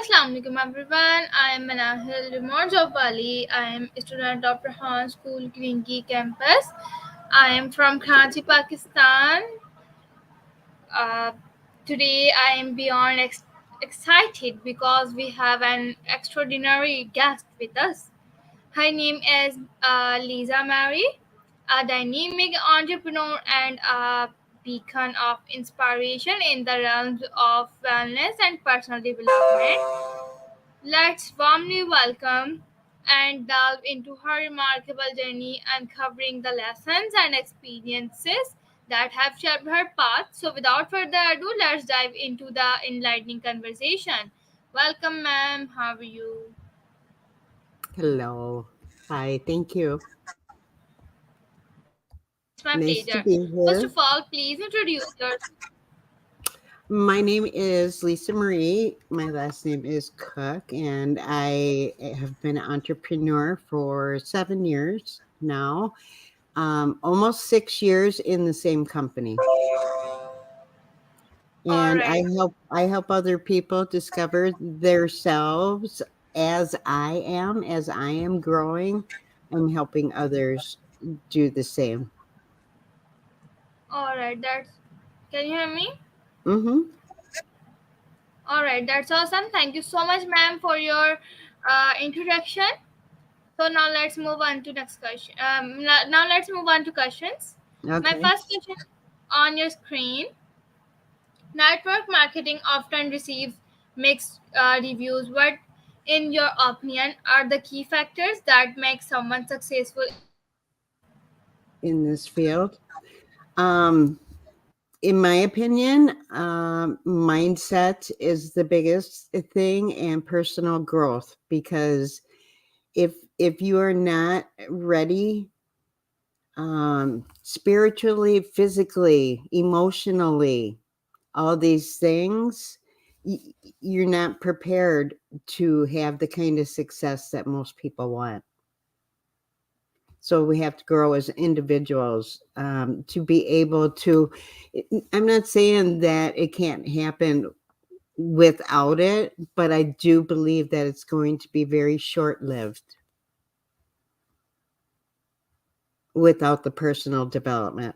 Assalamualaikum everyone. I am Manahil Remote Jopali. I am a student of Rehan School, Korangi Campus. I am from Karachi, Pakistan. Uh, Today I am beyond excited because we have an extraordinary guest with us. Her name is LisaMarie, a dynamic entrepreneur and a beacon of inspiration in the realms of wellness and personal development. Let's warmly welcome and delve into her remarkable journey, uncovering the lessons and experiences that have shaped her path. So, without further ado, let's dive into the enlightening conversation. Welcome, ma'am. How are you? Hello. Hi, thank you. It's my Nice to pleasure. be First here. of all, please introduce yourself. My name is Lisa Marie. My last name is Cook, and I have been an entrepreneur for 7 years now, almost 6 years in the same company. All And right. I help other people discover themselves as I am growing. I'm helping others do the same. All right. Can you hear me? Mm-hmm. All right. That's awesome. Thank you so much, ma'am, for your introduction. So now let's move on to next question. Now let's move on to questions. My Okay. first question on your screen: network marketing often receives mixed reviews. What, in your opinion, are the key factors that make someone successful in this field? In this field. Um, in my opinion, mindset is the biggest thing and personal growth because if you are not ready spiritually, physically, emotionally, all these things, y- you're not prepared to have the kind of success that most people want. So we have to grow as individuals to be able to. I'm not saying that it can't happen without it, but I do believe that it's going to be very short lived without the personal development.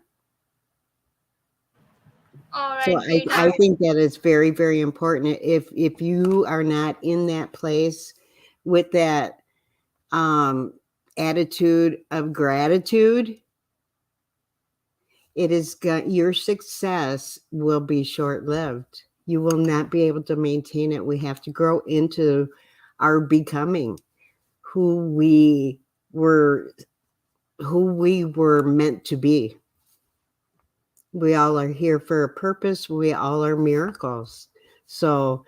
All So right, great I answer. think that it's very, very important. If you are not in that place with that um, attitude of gratitude, it is your success will be short lived. You will not be able to maintain it. We have to grow into our becoming who were we were meant to be. We all are here for a purpose. We all are miracles. So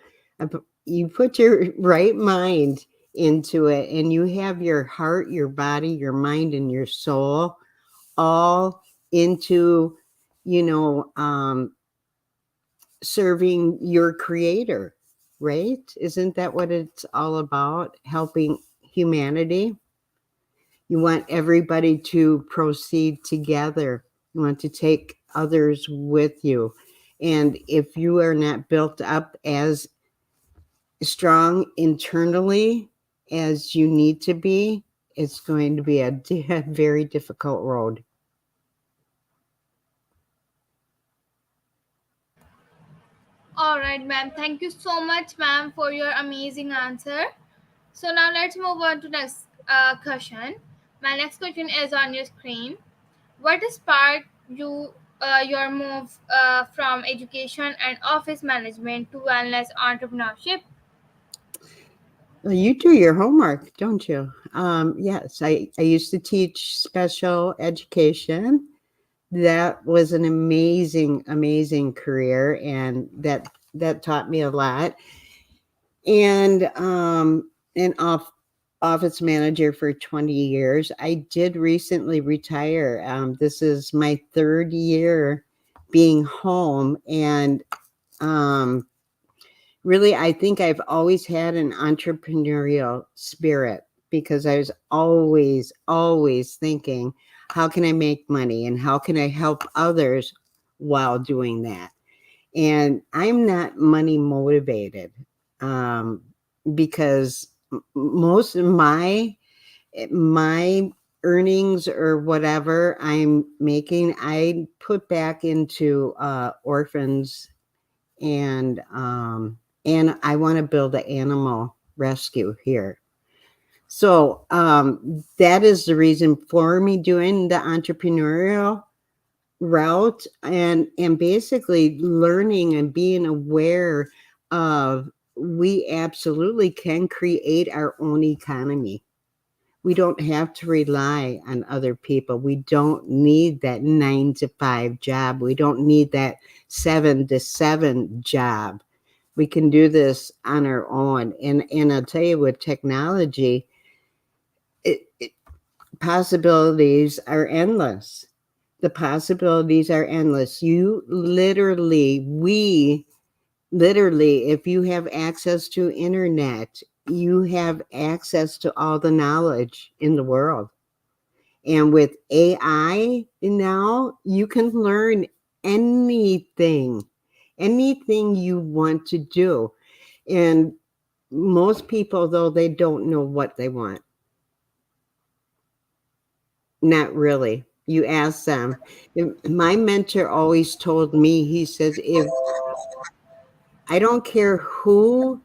you put your right mind into it and you have your heart, your body, your mind, and your soul all into, you know, serving your creator, right? Isn't that what it's all about? Helping humanity. You want everybody to proceed together. You want to take others with you. And if you are not built up as strong internally as you need to be, it's going to be a very difficult road. All right, ma'am. Thank you so much, ma'am, for your amazing answer. So now let's move on to next question. My next question is on your screen. What sparked your move from education and office management to wellness entrepreneurship? Well, you do your homework, don't you? Yes, I used to teach special education. That was an amazing, amazing career, and that taught me a lot. And an office manager for 20 years. I did recently retire. This is my third year being home, and um, really, I think I've always had an entrepreneurial spirit because I was always thinking, how can I make money and how can I help others while doing that? And I'm not money motivated. Um, because most of my earnings or whatever I'm making, I put back into orphans, and I want to build an animal rescue here. So that is the reason for me doing the entrepreneurial route, and basically learning and being aware of, we absolutely can create our own economy. We don't have to rely on other people. We don't need that 9 to 5 job. We don't need that 7 to 7 job. We can do this on our own. And I'll tell you, with technology, it possibilities are endless. The possibilities are endless. We literally, if you have access to internet, you have access to all the knowledge in the world. And with AI now, you can learn anything, anything you want to do. And most people, though, they don't know what they want. Not really. You ask them. My mentor always told me, he says, if I don't care who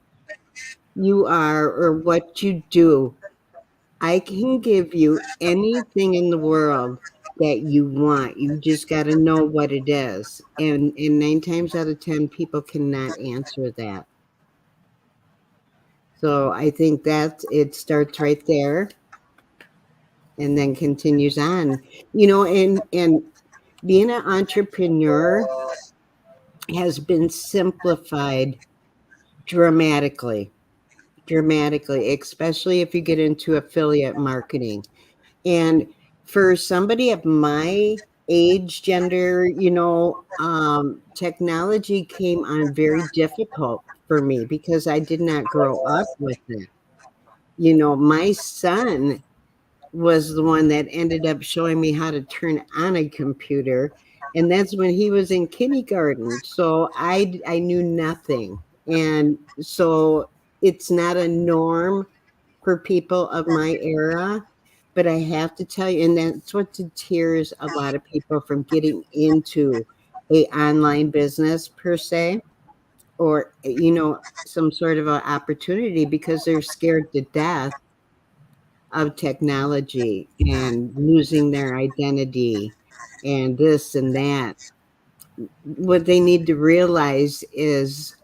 you are or what you do, I can give you anything in the world that you want. You just got to know what it is. And 9 times out of 10, people cannot answer that. So I think that it starts right there and then continues on. And being an entrepreneur has been simplified dramatically, dramatically, especially if you get into affiliate marketing. And for somebody of my age, gender, technology came on very difficult for me because I did not grow up with it. My son was the one that ended up showing me how to turn on a computer, and that's when he was in kindergarten. So I knew nothing, and so it's not a norm for people of my era. But I have to tell you, and that's what deters a lot of people from getting into a online business per se, or some sort of an opportunity, because they're scared to death of technology and losing their identity and this and that. What they need to realize is,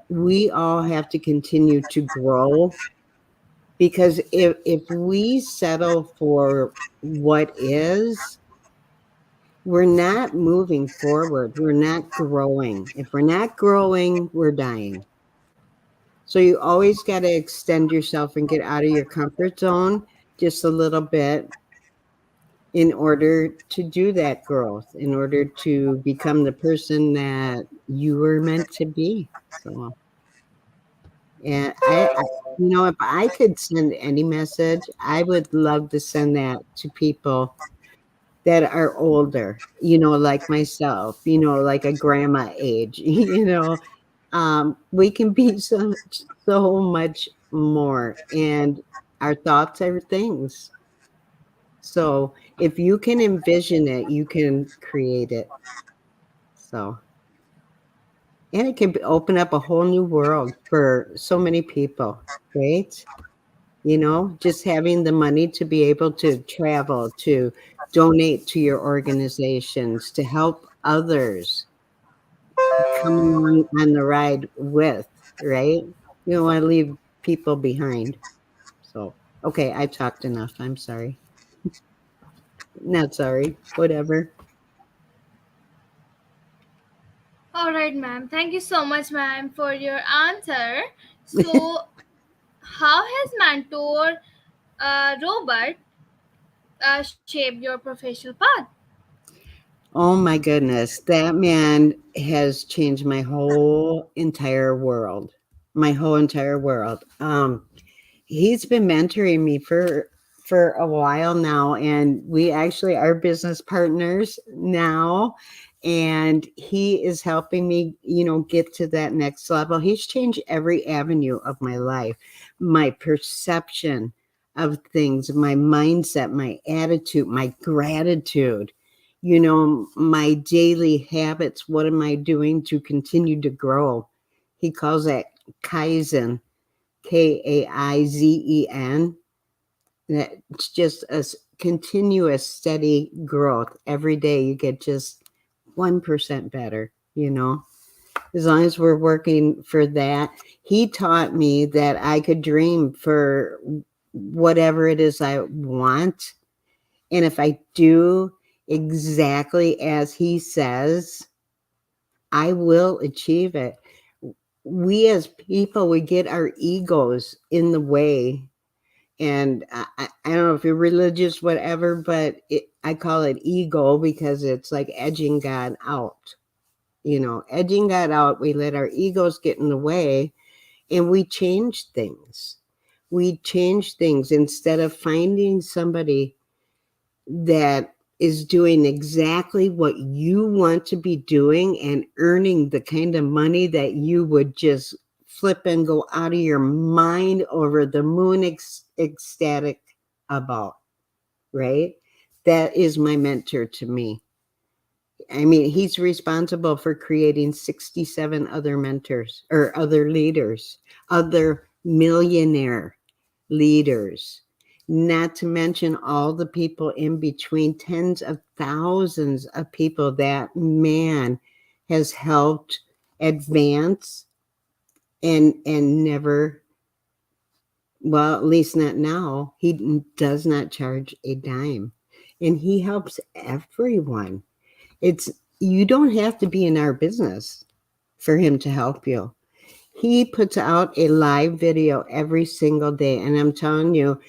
we all have to continue to grow, because if we settle for what is, we're not moving forward. We're not growing. If we're not growing, we're dying. So you always got to extend yourself and get out of your comfort zone just a little bit, in order to do that growth, in order to become the person that you were meant to be. So, and if I could send any message, I would love to send that to people that are older, like myself, like a grandma age, we can be so much more, and our thoughts are things. So if you can envision it, you can create it. So, and it can open up a whole new world for so many people, right? Just having the money to be able to travel, to donate to your organizations, to help others come along on the ride with, right? You don't want to leave people behind. So, okay, I talked enough. I'm sorry. Not sorry. Whatever. All right, ma'am. Thank you so much, ma'am, for your answer. So, how has mentor Robert shaped your professional path? Oh my goodness, that man has changed my whole entire world. My whole entire world. He's been mentoring me for a while now, and we actually are business partners now. And he is helping me, get to that next level. He's changed every avenue of my life, my perception of things, my mindset, my attitude, my gratitude, my daily habits. What am I doing to continue to grow? He calls that Kaizen, Kaizen. That's just a continuous, steady growth. Every day you get just 1% better, as long as we're working for that. He taught me that I could dream for whatever it is I want. And if I do exactly as he says, I will achieve it. We as people, we get our egos in the way. And I don't know if you're religious, whatever, but I call it ego because it's like edging God out. Edging God out, we let our egos get in the way and we change things. We change things instead of finding somebody that is doing exactly what you want to be doing and earning the kind of money that you would just flip and go out of your mind over the moon ecstatic about, right? That is my mentor to me. I mean, he's responsible for creating 67 other mentors or other leaders, other millionaire leaders, not to mention all the people in between, tens of thousands of people that man has helped advance and never, well, at least not now, he does not charge a dime. And he helps everyone. It's You don't have to be in our business for him to help you. He puts out a live video every single day, and I'm telling you,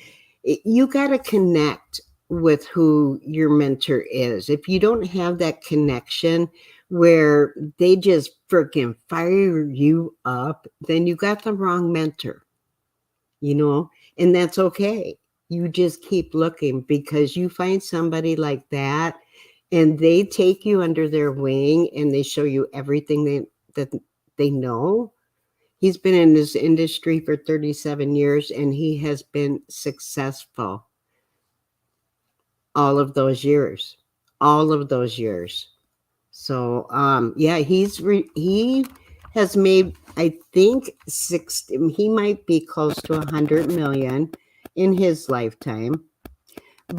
you got to connect with who your mentor is. If you don't have that connection where they just freaking fire you up, then you got the wrong mentor, and that's okay. You just keep looking because you find somebody like that and they take you under their wing and they show you everything that they know. He's been in this industry for 37 years and he has been successful all of those years. All of those years. So, yeah, he has made, I think, 60, he might be close to 100 million in his lifetime.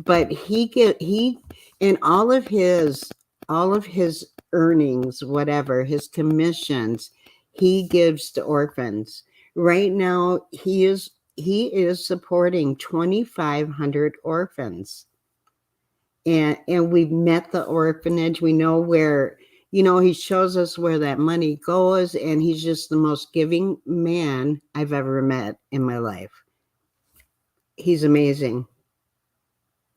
But he and all of his earnings, whatever, his commissions, he gives to orphans. Right now, he is supporting 2,500 orphans. And we've met the orphanage. We know where, he shows us where that money goes, and he's just the most giving man I've ever met in my life. He's amazing.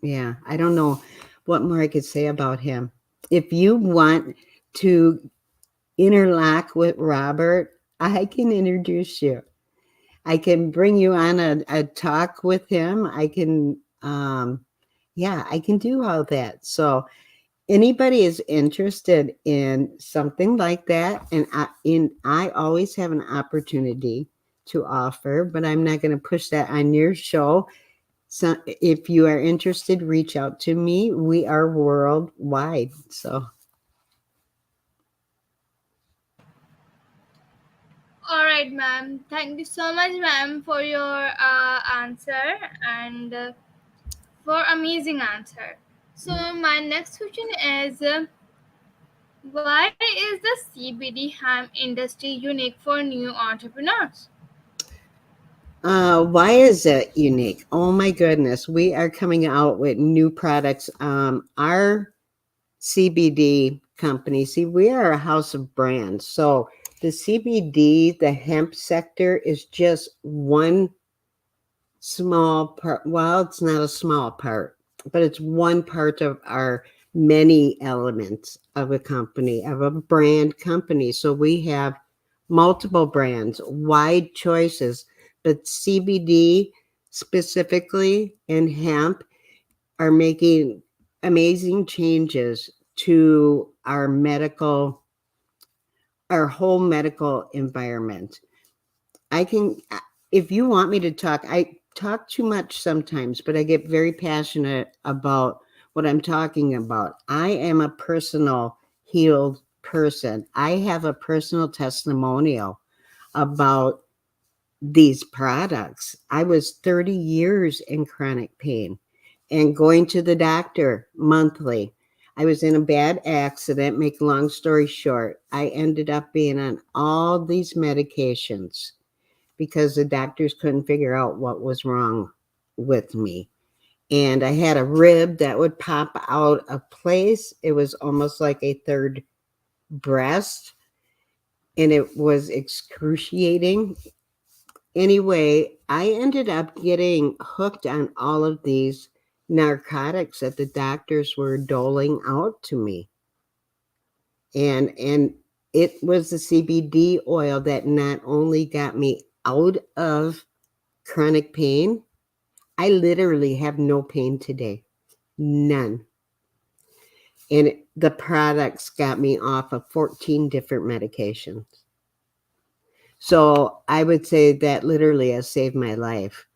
Yeah, I don't know what more I could say about him. If you want to interlock with Robert, I can introduce you. I can bring you on a talk with him. Yeah, I can do all that. So anybody is interested in something like that, and I always have an opportunity to offer, but I'm not going to push that on your show. So if you are interested, reach out to me. We are worldwide. So All right, ma'am. Thank you so much, ma'am, for your answer and for amazing answer. So my next question is, why is the CBD hemp industry unique for new entrepreneurs? why is it unique? Oh my goodness. We are coming out with new products. Our CBD company, see, we are a house of brands. So the CBD, the hemp sector is just one small part. Well, it's not a small part, but it's one part of our many elements of a company, of a brand company. So we have multiple brands, wide choices, but CBD specifically and hemp are making amazing changes to our whole medical environment. I can, if you want me to talk, I talk too much sometimes, but I get very passionate about what I'm talking about. I am a personal healed person. I have a personal testimonial about these products. I was 30 years in chronic pain and going to the doctor monthly. I was in a bad accident. Make a long story short, I ended up being on all these medications because the doctors couldn't figure out what was wrong with me. And I had a rib that would pop out of place. It was almost like a third breast, and it was excruciating. Anyway, I ended up getting hooked on all of these narcotics that the doctors were doling out to me. And it was the CBD oil that not only got me out of chronic pain, I literally have no pain today. None. And the products got me off of 14 different medications. So I would say that literally has saved my life.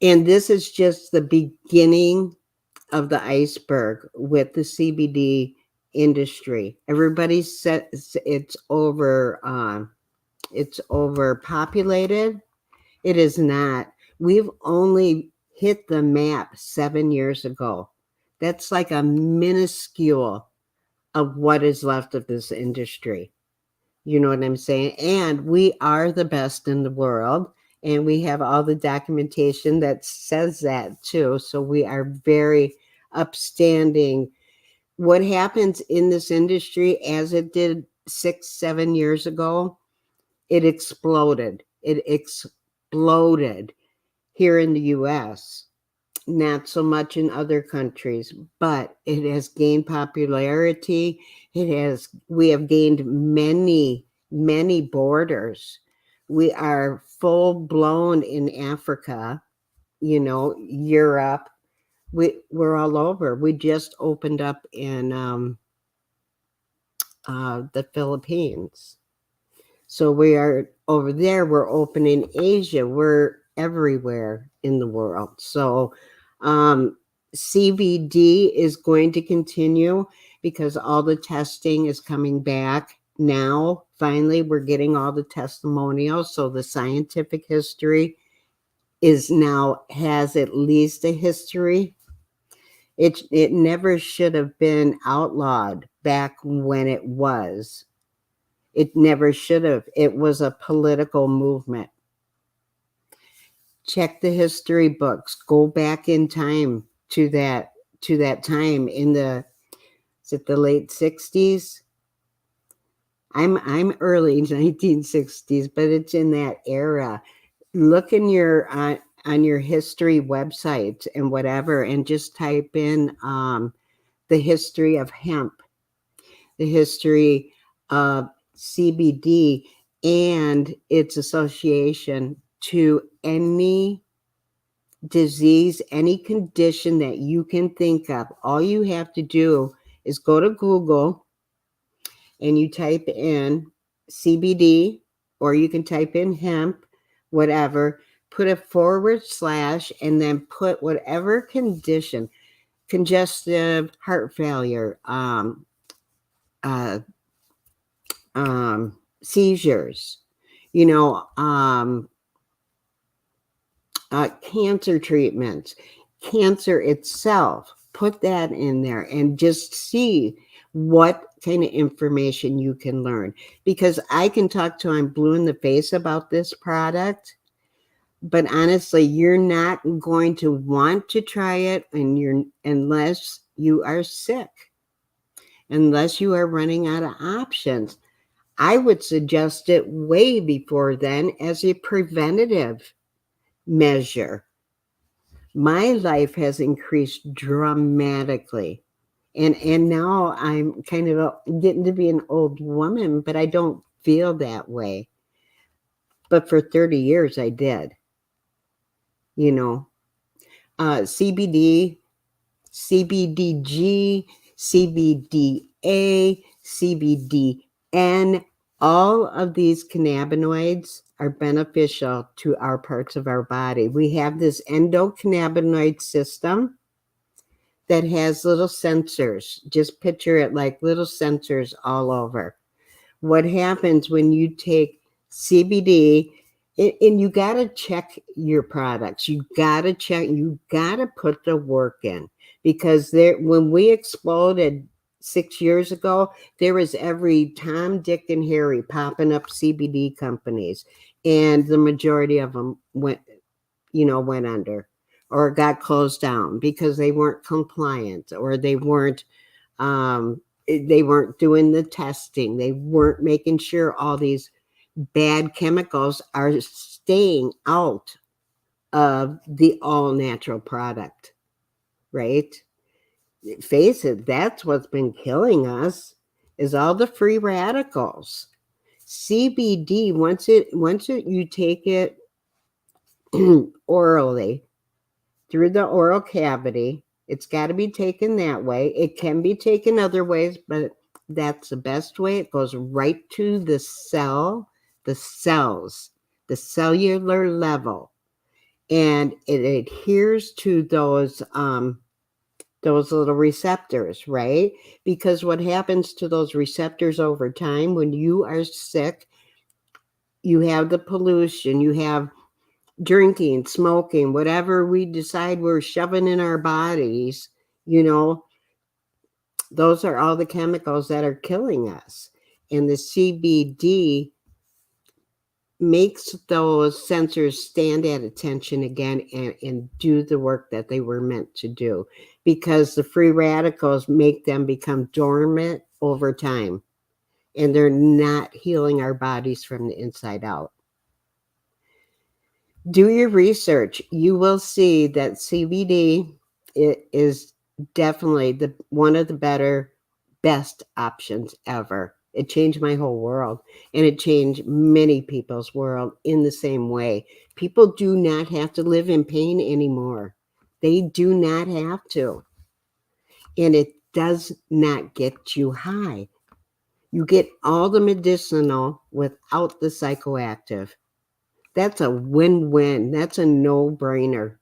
And this is just the beginning of the iceberg with the CBD industry. Everybody says it's overpopulated. It is not. We've only hit the map 7 years ago. That's like a minuscule of what is left of this industry. You know what I'm saying? And we are the best in the world. And we have all the documentation that says that too. So we are very upstanding. What happens in this industry, as it did 6, 7 years ago, it exploded. It exploded here in the US, not so much in other countries, but it has gained popularity. We have gained many borders. We are full blown in Africa, Europe. We're all over. We just opened up in the Philippines. So we are over there. We're open in Asia. We're everywhere in the world. So um, CBD is going to continue because all the testing is coming back now. Finally, we're getting all the testimonials. So the scientific history is now has at least a history. It never should have been outlawed back when it was. It never should have. It was a political movement. Check the history books. Go back in time to that time in the late 60s. I'm early 1960s, but it's in that era. Look in your on your history websites and whatever, and just type in the history of hemp, the history of CBD, and its association to any disease, any condition that you can think of. All you have to do is go to Google and you type in CBD, or you can type in hemp, whatever, put a forward slash, and then put whatever condition, congestive heart failure, uh, seizures, you know, cancer treatments, cancer itself. Put that in there and just see what kind of information you can learn. Because I can talk till I'm blue in the face about this product, but honestly, you're not going to want to try it unless you are sick, unless you are running out of options. I would suggest it way before then as a preventative measure. My life has increased dramatically. And now I'm kind of getting to be an old woman, but I don't feel that way. But for 30 years, I did. You know, CBD, CBDG, CBDA, CBD, and all of these cannabinoids are beneficial to our parts of our body. We have this endocannabinoid system that has little sensors. Just picture it like little sensors all over. What happens when you take CBD, and you got to check your products. You got to check, you got to put the work in, because there, when we exploded 6 years ago, there was every Tom, Dick, and Harry popping up CBD companies, and the majority of them went under or got closed down because they weren't compliant, or they weren't doing the testing. They weren't making sure all these bad chemicals are staying out of the all natural product, right? Face it, that's what's been killing us, is all the free radicals. CBD, once it you take it orally, through the oral cavity. It's got to be taken that way. It can be taken other ways, but that's the best way. It goes right to the cells, the cellular level, and it adheres to those little receptors, right? Because what happens to those receptors over time when you are sick, you have the pollution, you have drinking, smoking, whatever we decide we're shoving in our bodies, you know, those are all the chemicals that are killing us. And the CBD makes those sensors stand at attention again, and do the work that they were meant to do, because the free radicals make them become dormant over time, and they're not healing our bodies from the inside out. Do your research. You will see that CBD is definitely the one of the best options ever. It changed my whole world, and it changed many people's world in the same way. People do not have to live in pain anymore. They do not have to. And it does not get you high. You get all the medicinal without the psychoactive. That's a win-win. That's a no-brainer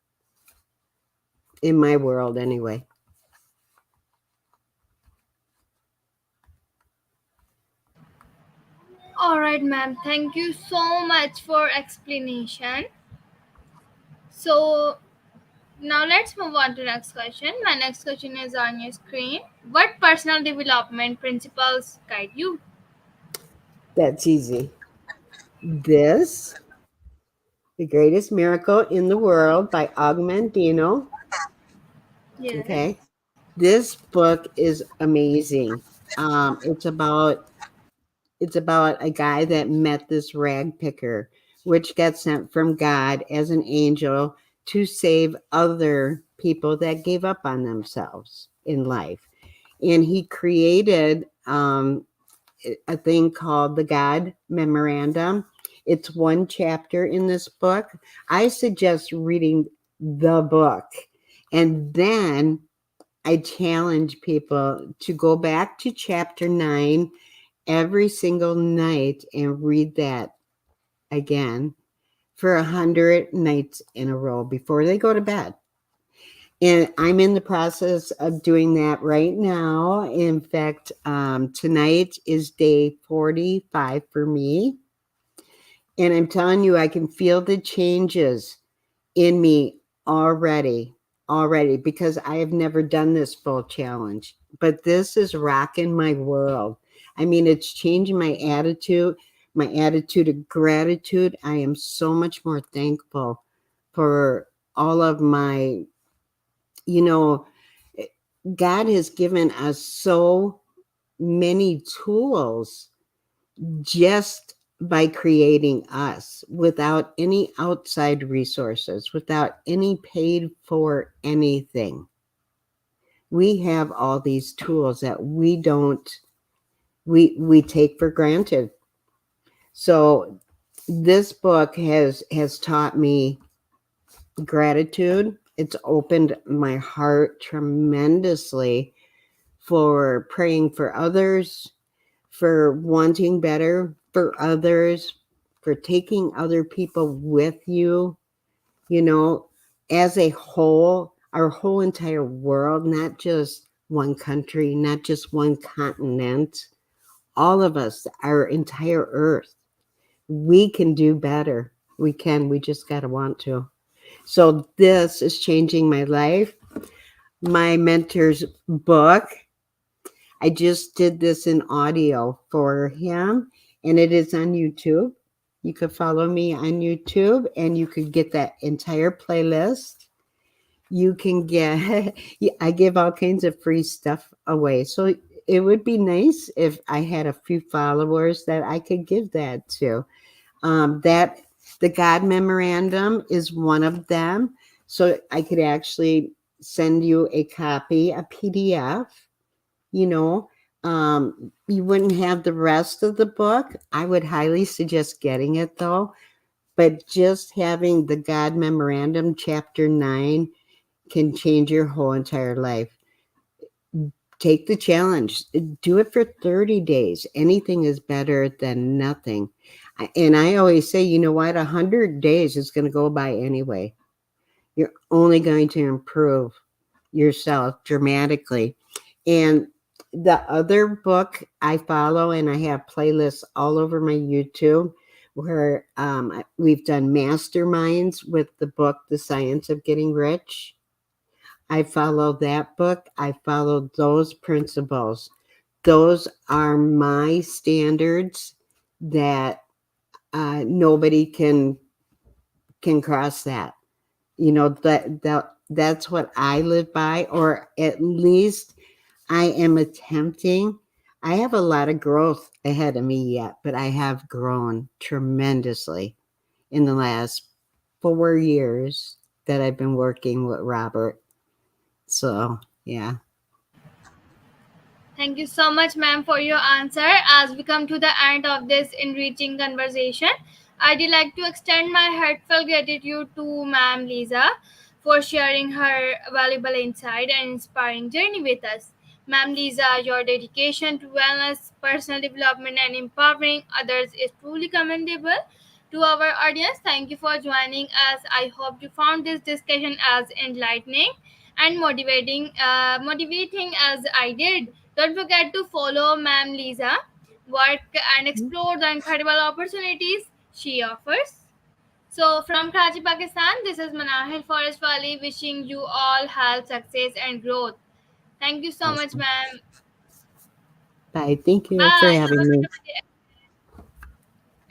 in my world anyway. All right, ma'am. Thank you so much for explanation. So now let's move on to next question. My next question is on your screen. What personal development principles guide you? That's easy. This, The Greatest Miracle in the World by Augmentino. Yes. Okay. This book is amazing. It's about a guy that met this rag picker, which got sent from God as an angel to save other people that gave up on themselves in life. And he created a thing called the God Memorandum. It's one chapter in this book. I suggest reading the book, and then I challenge people to go back to chapter 9 every single night and read that again for 100 nights in a row before they go to bed. And I'm in the process of doing that right now. In fact, tonight is day 45 for me. And I'm telling you, I can feel the changes in me already, because I have never done this full challenge. But this is rocking my world. I mean, it's changing my attitude of gratitude. I am so much more thankful for all of my, you know, God has given us so many tools just by creating us without any outside resources, without any paid for anything. We have all these tools that we take for granted. So this book has taught me gratitude. It's opened my heart tremendously for praying for others, for wanting better for others, for taking other people with you, you know, as a whole, our whole entire world, not just one country, not just one continent, all of us, our entire earth, we can do better. We can, we just got to want to. So, this is changing my life. My mentor's book, I just did this in audio for him, and it is on YouTube. You could follow me on YouTube and you could get that entire playlist. You can get, I give all kinds of free stuff away. So it would be nice if I had a few followers that I could give that to. That the God Memorandum is one of them. So I could actually send you a copy, a PDF, you know. You wouldn't have the rest of the book. I would highly suggest getting it though. But just having the God Memorandum, chapter 9, can change your whole entire life. Take the challenge, do it for 30 days. Anything is better than nothing. And I always say, you know what, 100 days is going to go by anyway. You're only going to improve yourself dramatically. And the other book I follow, and I have playlists all over my YouTube where we've done masterminds with the book, The Science of Getting Rich. I follow that book. I follow those principles. Those are my standards that nobody can cross that. You know, that's what I live by, or at least I am attempting. I have a lot of growth ahead of me yet, but I have grown tremendously in the last 4 years that I've been working with Robert. So, yeah. Thank you so much, ma'am, for your answer. As we come to the end of this enriching conversation, I'd like to extend my heartfelt gratitude to Ma'am Lisa for sharing her valuable insight and inspiring journey with us. Ma'am Lisa, your dedication to wellness, personal development, and empowering others is truly commendable. To our audience, thank you for joining us. I hope you found this discussion as enlightening and motivating as I did. Don't forget to follow Ma'am Lisa work and explore the incredible opportunities she offers. So, from Karachi, Pakistan, this is Manahil Forest Valley wishing you all health, success, and growth. Thank you so much, Awesome. ma'am. Bye. Thank you for Bye. Have having a me. wonderful day.